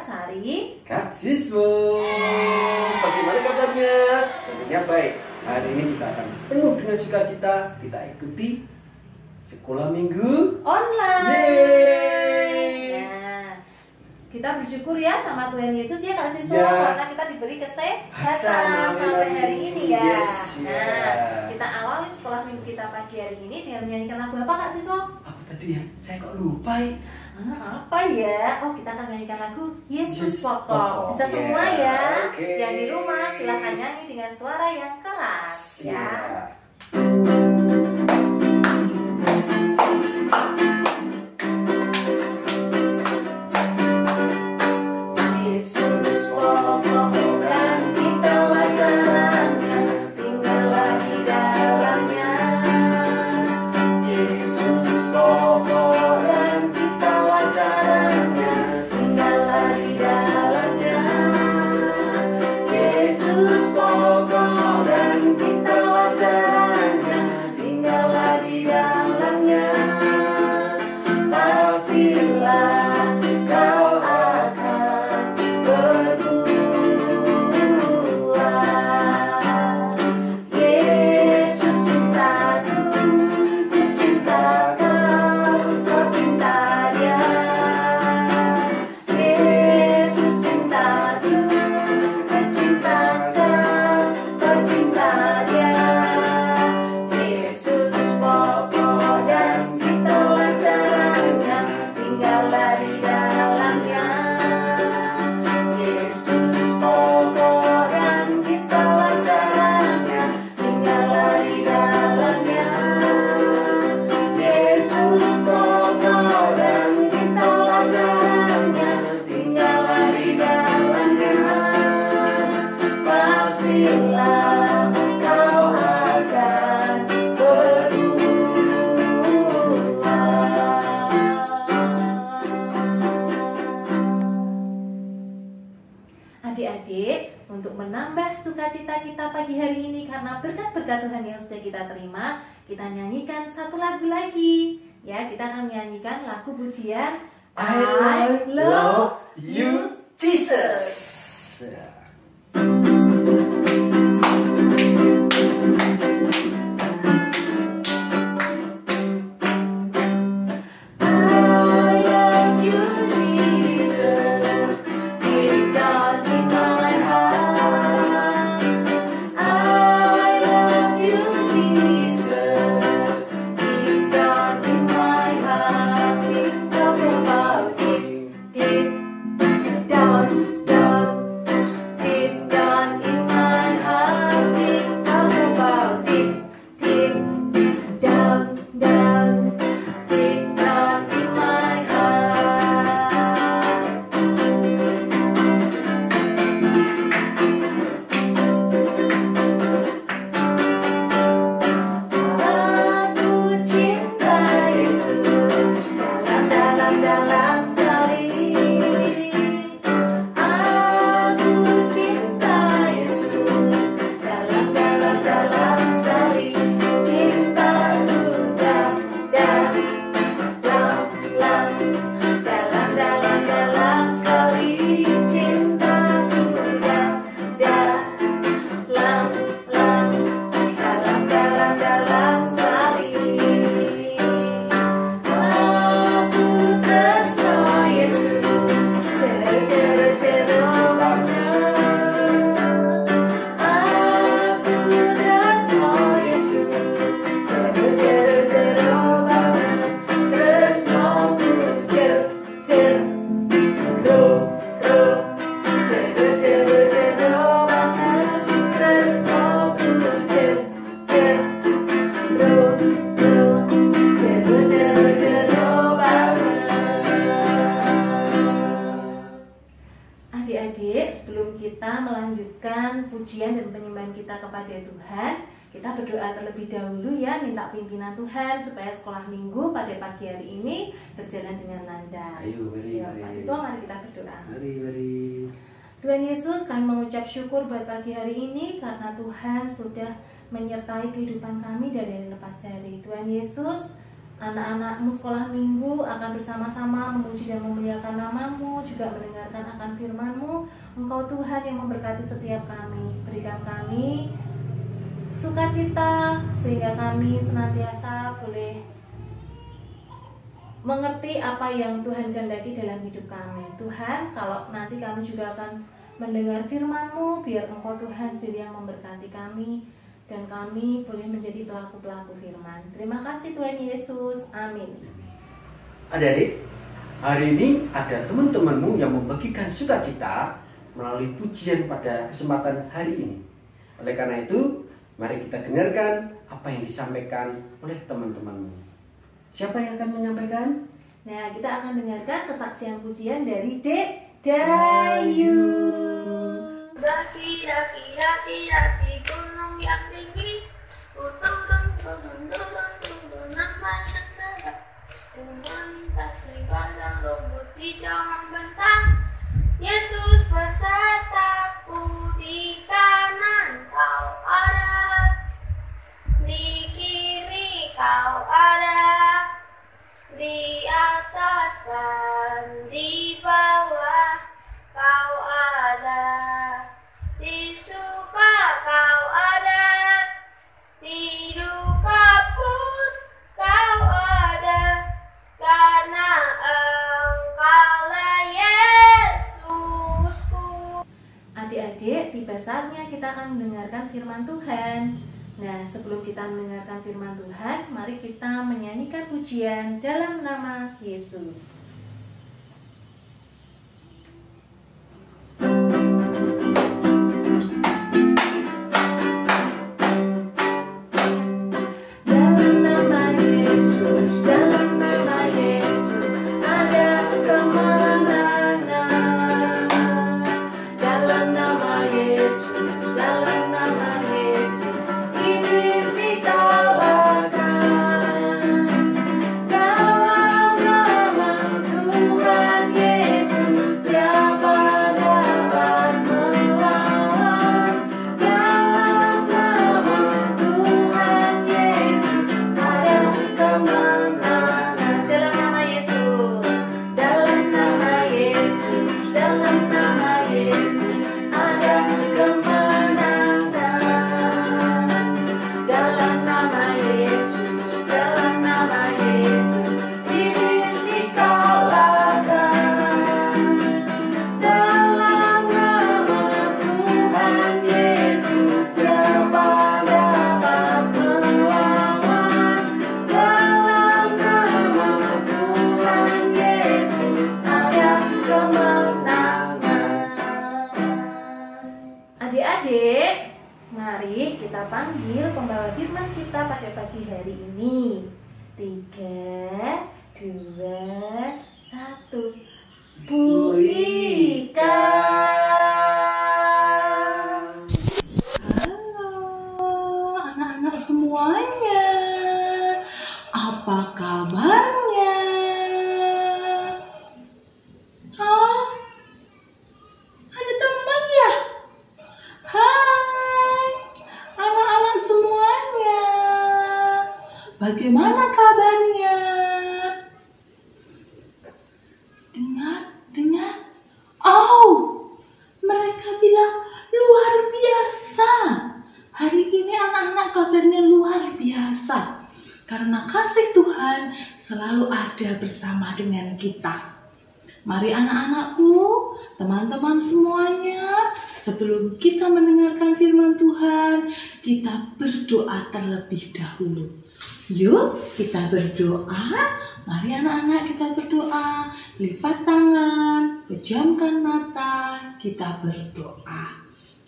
Sari, Kak Siswo. Bagaimana kabarnya? Tentunya baik. Hari ini kita akan penuh dengan sukacita. Kita ikuti sekolah minggu online. Yeay. Nah, kita bersyukur ya sama Tuhan Yesus ya Kak Siswo, Ya. karena kita diberi kesehatan sampai hari ini ya. Yes, Nah, ya. kita awali sekolah minggu kita pagi hari ini dengan menyanyikan lagu apa Kak Siswo? Apa tadi ya? Saya kok lupa ya? Apa ya? Oh, kita akan menyanyikan lagu Yesus Yesus Pokok. Pokok. Bisa semua ya. Oke. Yang di rumah silahkan nyanyi dengan suara yang keras ya. Yesus pokok dan itulah jalannya, tinggallah di dalamnya. Yesus pokok dan itulah jalannya, tinggallah di dalamnya. Yesus pokok dan itulah jalannya, tinggallah di dalamnya. Pastilah kau akan berbuah. Yesus cintaku, ku cinta kau, kau cinta Dia. Yesus cintaku, ku cinta kau, kau cinta Dia. Yesus pokok dan itulah jalannya, tinggallah di dalamnya. Yesus pokok dan itulah jalannya, tinggallah di dalamnya. Yesus pokok dan itulah jalannya, tinggallah di dalamnya. Pastilah kau akan berbuah. Adik-adik, untuk menambah sukacita kita pagi hari ini karena berkat-berkat Tuhan yang sudah kita terima, kita nyanyikan satu lagu lagi. Ya, kita akan menyanyikan lagu pujian I love you, Jesus. I love you, Jesus, deep down in my heart. I love you, Jesus, deep down in my heart. Talk about it, deep down, deep down in my heart. Talk about it, deep down, deep down in my heart. Aku cinta Yesus dalam sekali. Aku cinta Yesus dalam sekali. Cintaku dalam sekali. Cintaku dalam sekali. Aku tresno Yesus, jero banget. Aku tresno Yesus, jero banget. Tresnoku jero banget. Tresnoku jero banget. Adik-adik, sebelum kita melanjutkan pujian dan penyembahan kita kepada Tuhan, kita berdoa terlebih dahulu ya, minta pimpinan Tuhan supaya sekolah minggu pada pagi hari ini berjalan dengan lancar. Ayo, mari, Ya, mari. Pak Siswo, mari kita berdoa. Mari. Tuhan Yesus, kami mengucap syukur buat pagi hari ini karena Tuhan sudah menyertai kehidupan kami dari hari lepas hari. Tuhan Yesus, anak-anakmu sekolah minggu akan bersama-sama memuji dan memuliakan nama-Mu, juga mendengarkan akan firman-Mu. Engkau Tuhan yang memberkati setiap kami. Berikan kami sukacita sehingga kami senantiasa boleh mengerti apa yang Tuhan kehendaki dalam hidup kami. Tuhan, kalau nanti kami juga akan mendengar firman-Mu, biar Engkau Tuhan sendiri yang memberkati kami dan kami boleh menjadi pelaku-pelaku firman. Terima kasih Tuhan Yesus. Amin. Adik-adik, hari ini ada teman-temanmu yang membagikan sukacita melalui pujian pada kesempatan hari ini. Oleh karena itu, mari kita dengarkan apa yang disampaikan oleh teman-temanmu. Siapa yang akan menyampaikan? Nah, kita akan dengarkan kesaksian pujian dari Dek Dayu. Daki gunung yang tinggi, ku turun nampak yang darat, ku melintasi padang rumput hijau membentang. Yesus bersataku di kanan kau ada, di kiri kau ada, di atas dan di bawah kau ada, di suka kau ada, di duka pun kau ada, karena Engkaulah Yesusku. Adik-adik, tiba saatnya kita akan mendengarkan firman Tuhan. Nah, sebelum kita mendengarkan firman Tuhan, mari kita menyanyikan pujian dalam nama Yesus. Adik-adik, mari kita panggil pembawa firman kita pada pagi hari ini. 3, 2, 1. Bu Ika. Halo anak-anak semuanya, apa kabarnya? Hah? Ada teman ya? Hai anak-anak semuanya, bagaimana kabarnya? Dengar. Oh, mereka bilang luar biasa. Hari ini anak-anak kabarnya luar biasa. Karena kasih Tuhan selalu ada bersama dengan kita. Mari anak-anakku, teman-teman semuanya, sebelum kita mendengarkan firman Tuhan, kita berdoa terlebih dahulu. Yuk, kita berdoa. Mari anak-anak kita berdoa. Lipat tangan, pejamkan mata, kita berdoa.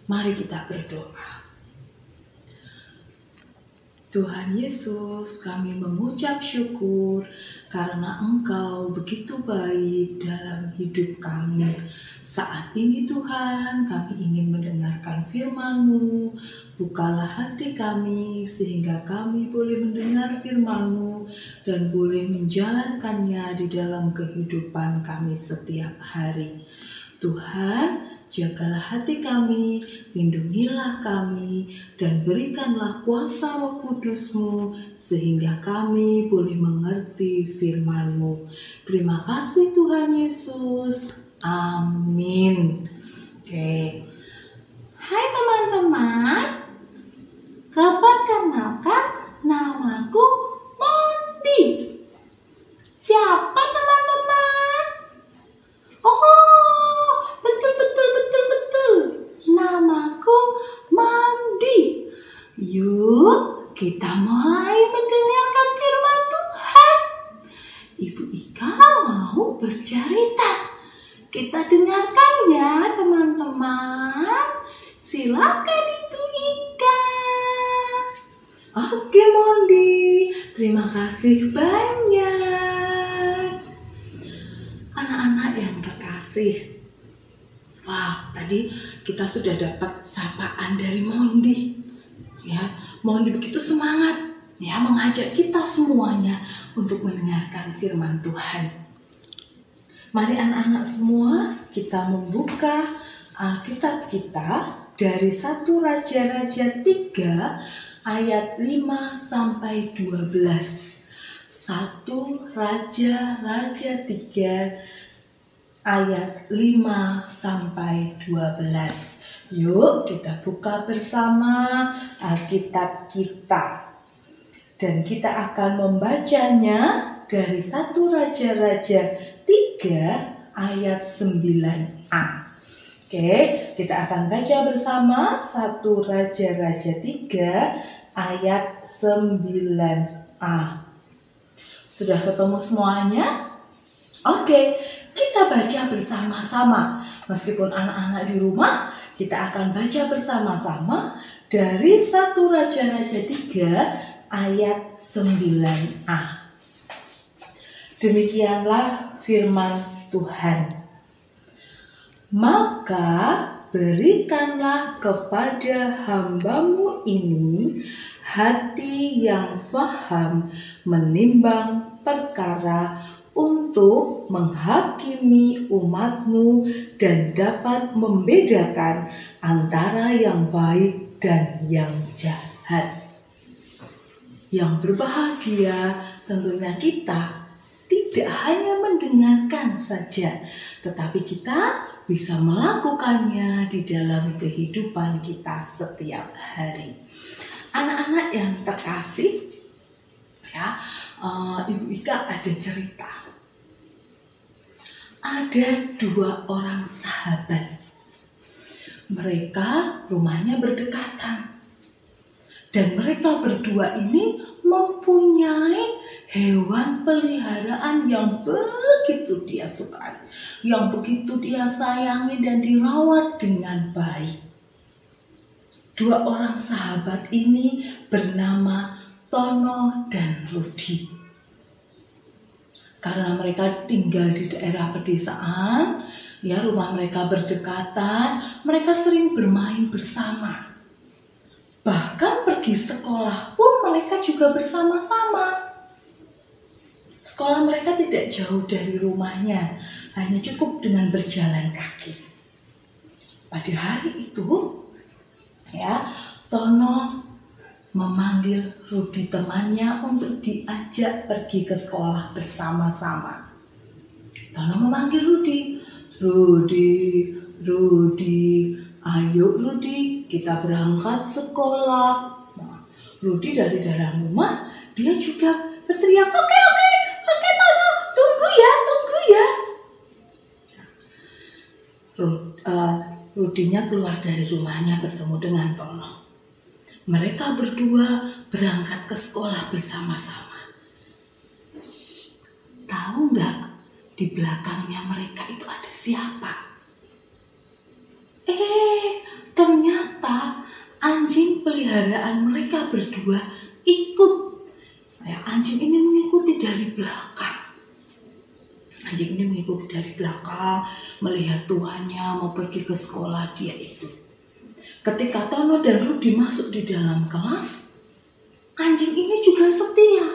Mari kita berdoa. Tuhan Yesus, kami mengucap syukur karena Engkau begitu baik dalam hidup kami. Saat ini Tuhan, kami ingin mendengarkan firman-Mu. Bukalah hati kami sehingga kami boleh mendengar firman-Mu dan boleh menjalankannya di dalam kehidupan kami setiap hari. Tuhan, jagalah hati kami, lindungilah kami, dan berikanlah kuasa Roh Kudus-Mu, sehingga kami boleh mengerti firman-Mu. Terima kasih Tuhan Yesus. Amin. Oke. Hai teman-teman, perkenalkan, namaku Mondi. Siapa teman-teman? Oh, betul. Namaku Mondi. Yuk, kita mulai mendengarkan firman Tuhan. Ibu Ika mau bercerita. Kita dengarkan ya teman-teman. Silakan Ibu Ika. Oke Mondi, terima kasih banyak. Anak-anak yang terkasih, wah tadi kita sudah dapat sapaan dari Mondi. Ya, Mondi begitu semangat ya mengajak kita semuanya untuk mendengarkan firman Tuhan. Mari anak-anak semua kita membuka Alkitab kita dari 1 Raja-Raja 3 ayat 5 sampai 12. 1 Raja-Raja 3 ayat 5 sampai 12. Yuk kita buka bersama Alkitab kita. Dan kita akan membacanya dari 1 Raja-Raja 3 ayat 9a. Oke, kita akan baca bersama 1 Raja-Raja 3 ayat 9a. Sudah ketemu semuanya? Oke, kita baca bersama-sama. Meskipun anak-anak di rumah, kita akan baca bersama-sama dari 1 Raja-Raja 3 ayat 9a. Demikianlah firman Tuhan. Maka berikanlah kepada hamba-Mu ini hati yang faham menimbang perkara untuk menghakimi umat-Mu dan dapat membedakan antara yang baik dan yang jahat. Yang berbahagia tentunya kita tidak hanya mendengarkan saja, tetapi kita bisa melakukannya di dalam kehidupan kita setiap hari. Anak-anak yang terkasih, ya, Ibu Ika ada cerita. Ada 2 orang sahabat. Mereka rumahnya berdekatan. Dan mereka berdua ini mempunyai hewan peliharaan yang begitu dia sukai, yang begitu dia sayangi dan dirawat dengan baik. 2 orang sahabat ini bernama Tono dan Rudi. Karena mereka tinggal di daerah pedesaan, ya rumah mereka berdekatan, mereka sering bermain bersama. Bahkan pergi sekolah pun mereka juga bersama-sama. Sekolah mereka tidak jauh dari rumahnya, hanya cukup dengan berjalan kaki. Pada hari itu, ya, Tono memanggil Rudi temannya untuk diajak pergi ke sekolah bersama-sama. Tono memanggil Rudi, Rudi, ayo Rudi, kita berangkat sekolah. Nah, Rudi dari dalam rumah, dia juga berteriak, oke Tono, tunggu ya. Rudinya keluar dari rumahnya bertemu dengan Tono. Mereka berdua berangkat ke sekolah bersama-sama. Tahu nggak di belakangnya mereka itu ada siapa? Ternyata anjing peliharaan mereka berdua ikut. Ya, anjing ini mengikuti dari belakang. Anjing ini mengikuti dari belakang, melihat tuannya mau pergi ke sekolah, dia ikut. Ketika Tono dan Rudi masuk di dalam kelas, anjing ini juga setia.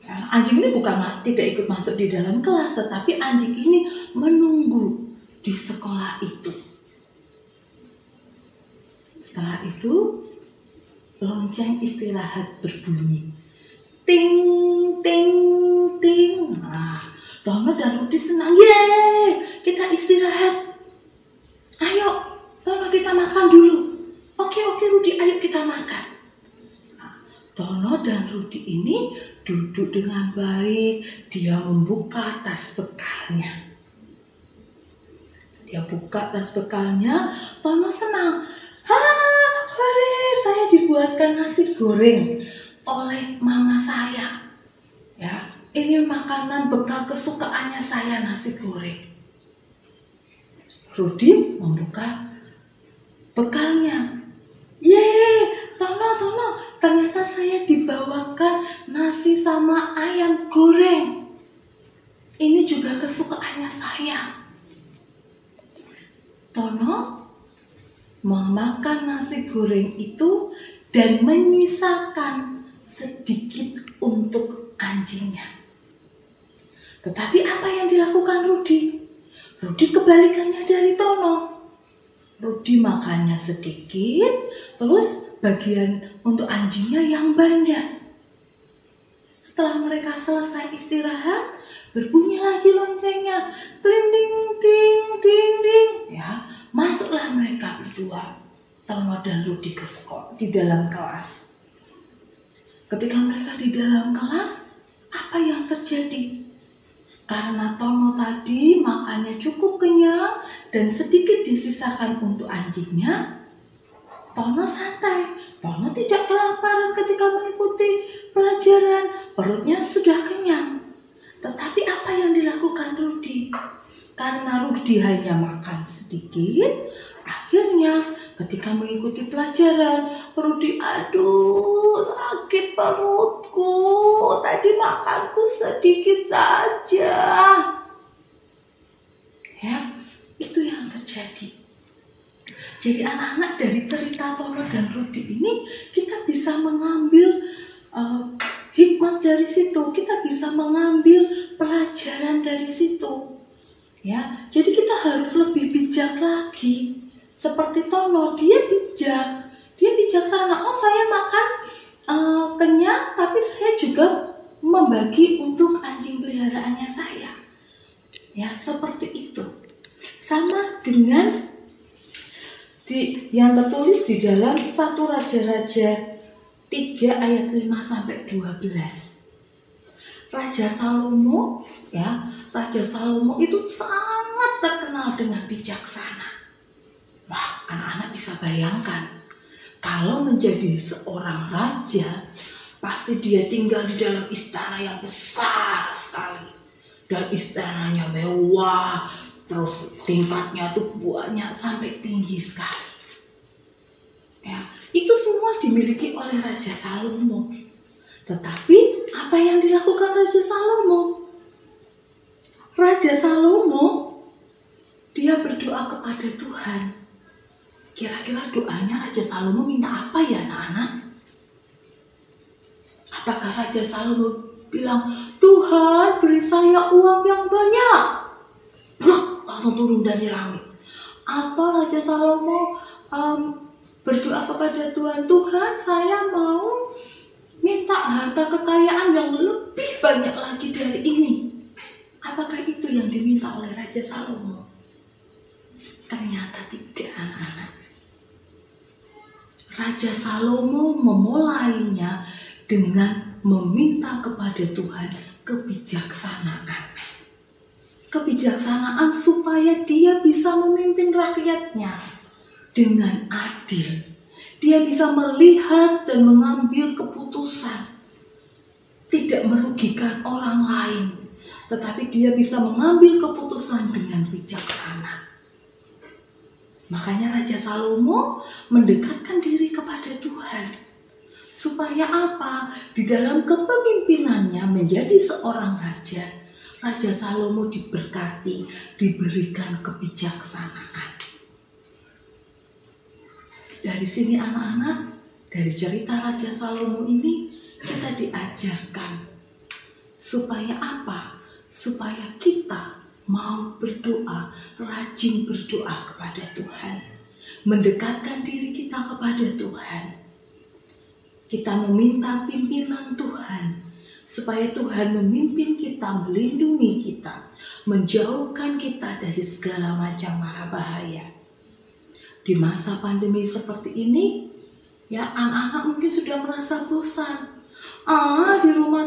Ya, anjing ini bukan tidak ikut masuk di dalam kelas, tetapi anjing ini menunggu di sekolah itu. Setelah itu lonceng istirahat berbunyi. Ting, ting, ting. Nah, Tono dan Rudi senang. Yeay, kita istirahat. Ayo, Tono kita makan dulu. Oke Rudi, ayo kita makan. Nah, Tono dan Rudi ini duduk dengan baik. Dia membuka tas bekalnya. Dia buka tas bekalnya, Tono senang. Hore, saya dibuatkan nasi goreng oleh mama saya. Ya, ini makanan bekal kesukaannya saya, nasi goreng. Rudi membuka bekalnya. Yeay, Tono, ternyata saya dibawakan nasi sama ayam goreng. Ini juga kesukaannya saya. Tono memakan nasi goreng itu dan menyisakan sedikit untuk anjingnya. Tetapi apa yang dilakukan Rudi? Rudi kebalikannya dari Tono. Rudi makannya sedikit, terus bagian untuk anjingnya yang banyak. Setelah mereka selesai istirahat, berbunyi lagi loncengnya. Bling ding ding ding ding. Ya, masuklah mereka berdua, Tono dan Rudi ke sekolah, di dalam kelas. Ketika mereka di dalam kelas, apa yang terjadi? Karena Tono tadi makannya cukup kenyang dan sedikit disisakan untuk anjingnya, Tono santai. Tono tidak kelaparan ketika mengikuti pelajaran, perutnya sudah kenyang. Tetapi apa yang dilakukan Rudi? Karena Rudi hanya makan sedikit, akhirnya ketika mengikuti pelajaran, Rudi, aduh sakit perutku, tadi makanku sedikit saja. Ya, itu yang terjadi. Jadi anak-anak, dari cerita Tono dan Rudi ini kita bisa mengambil hikmat dari situ, kita bisa mengambil pelajaran dari situ. Ya, jadi kita harus lebih bijak lagi. Seperti Tono, dia bijak, dia bijaksana. Oh, saya makan kenyang, tapi saya juga membagi untuk anjing peliharaannya saya. Ya, seperti itu. Sama dengan yang tertulis di dalam 1 Raja-Raja 3 ayat 5 sampai 12. Raja Salomo, ya, Raja Salomo itu sangat terkenal dengan bijaksana. Wah, anak-anak bisa bayangkan, kalau menjadi seorang raja, pasti dia tinggal di dalam istana yang besar sekali. Dan istananya mewah, terus tingkatnya tuh banyak sampai tinggi sekali. Ya, itu semua dimiliki oleh Raja Salomo. Tetapi apa yang dilakukan Raja Salomo? Raja Salomo, dia berdoa kepada Tuhan. Kira-kira doanya Raja Salomo minta apa ya anak-anak? Apakah Raja Salomo bilang, Tuhan beri saya uang yang banyak, langsung turun dari langit? Atau Raja Salomo berdoa kepada Tuhan, Tuhan saya mau minta harta kekayaan yang lebih banyak lagi dari ini? Apakah itu yang diminta oleh Raja Salomo? Ternyata tidak, anak-anak. Raja Salomo memulainya dengan meminta kepada Tuhan kebijaksanaan. Kebijaksanaan supaya dia bisa memimpin rakyatnya dengan adil. Dia bisa melihat dan mengambil keputusan, tidak merugikan orang lain, tetapi dia bisa mengambil keputusan dengan bijaksana. Makanya Raja Salomo mendekatkan diri kepada Tuhan. Supaya apa? Di dalam kepemimpinannya menjadi seorang raja, Raja Salomo diberkati, diberikan kebijaksanaan. Dari sini anak-anak, dari cerita Raja Salomo ini kita diajarkan supaya apa? Supaya kita mau berdoa, rajin berdoa kepada Tuhan. mendekatkan diri kita kepada Tuhan. Kita meminta pimpinan Tuhan, supaya Tuhan memimpin kita, melindungi kita, menjauhkan kita dari segala macam mara bahaya. Di masa pandemi seperti ini, ya anak-anak mungkin sudah merasa bosan. Di rumah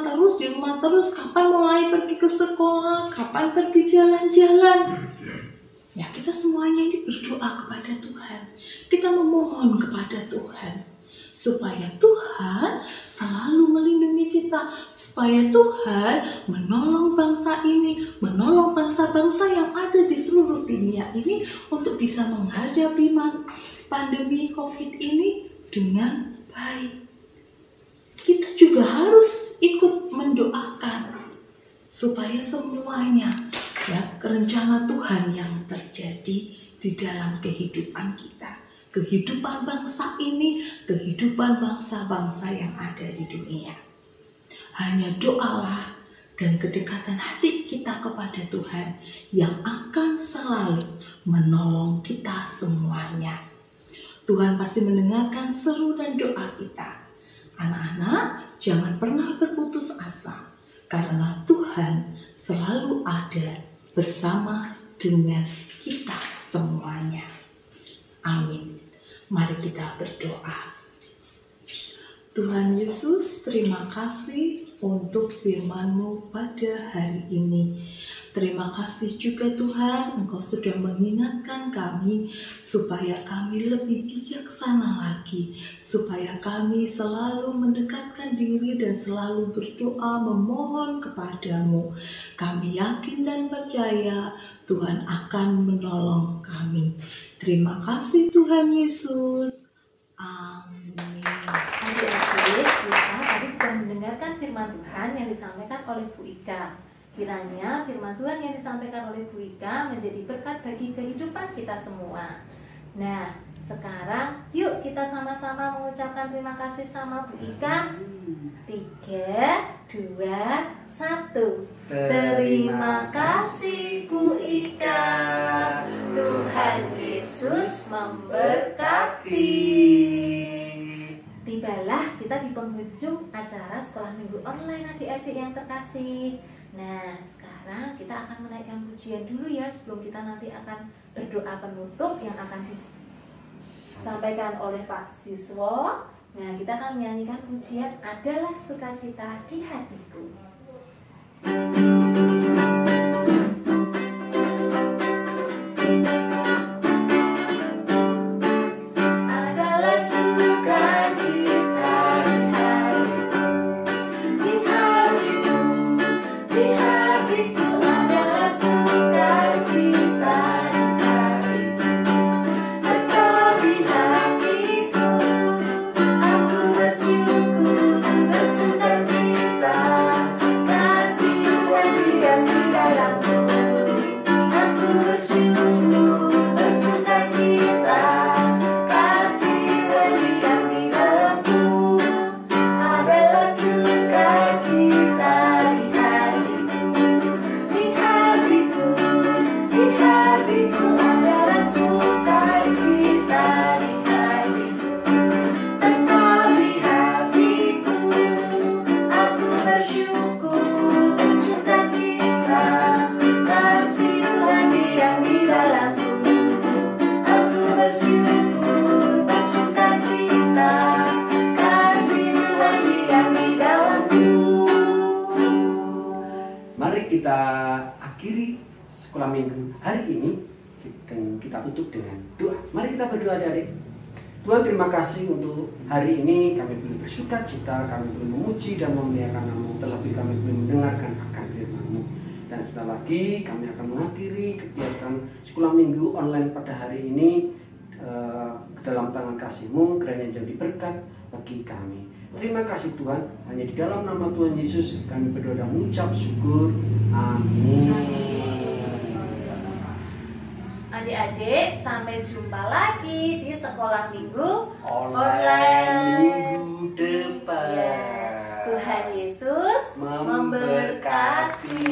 terus, kapan mulai pergi ke sekolah, kapan pergi jalan-jalan. Ya, kita semuanya ini berdoa kepada Tuhan. Kita memohon kepada Tuhan supaya Tuhan selalu melindungi kita, supaya Tuhan menolong bangsa ini, menolong bangsa-bangsa yang ada di seluruh dunia ini untuk bisa menghadapi pandemi COVID ini dengan baik. Kita juga harus ikut mendoakan supaya semuanya ya rencana Tuhan yang terjadi di dalam kehidupan kita, kehidupan bangsa ini, kehidupan bangsa-bangsa yang ada di dunia. Hanya doalah dan kedekatan hati kita kepada Tuhan yang akan selalu menolong kita semuanya. Tuhan pasti mendengarkan seru dan doa kita. Anak-anak, jangan pernah berputus asa, karena Tuhan selalu ada bersama dengan kita semuanya. Amin. Mari kita berdoa. Tuhan Yesus, terima kasih untuk firman-Mu pada hari ini. Terima kasih juga Tuhan, Engkau sudah mengingatkan kami supaya kami lebih bijaksana lagi, supaya kami selalu mendekatkan diri dan selalu berdoa memohon kepadamu. Kami yakin dan percaya Tuhan akan menolong kami. Terima kasih Tuhan Yesus. Amin. Adik-adik, kita tadi sudah mendengarkan firman Tuhan yang disampaikan oleh Bu Ika. Kiranya firman Tuhan yang disampaikan oleh Bu Ika menjadi berkat bagi kehidupan kita semua. Nah, sekarang yuk kita sama-sama mengucapkan terima kasih sama Bu Ika. 3, 2, 1. Terima kasih Bu Ika. Tuhan Yesus memberkati. Tibalah kita di penghujung acara sekolah minggu online adik-adik yang terkasih. Nah, sekarang kita akan menaikkan pujian dulu ya, sebelum kita nanti akan berdoa penutup yang akan disampaikan oleh Pak Siswo. Nah, kita akan menyanyikan pujian Adalah Sukacita di Hatiku. Kita akhiri sekolah minggu hari ini dan kita tutup dengan doa. Mari kita berdoa adik-adik. Tuhan, terima kasih untuk hari ini kami boleh bersuka cita, kami boleh memuji dan memuliakan nama-Mu, terlebih kami boleh mendengarkan akan firman-Mu. Dan setelah lagi kami akan mengakhiri kegiatan sekolah minggu online pada hari ini dalam tangan kasih-Mu, kiranya jadi berkat bagi kami. Terima kasih Tuhan, hanya di dalam nama Tuhan Yesus kami berdoa dan mengucap syukur. Amin. Adik-adik, sampai jumpa lagi di sekolah minggu online minggu depan. Ya. Tuhan Yesus memberkati.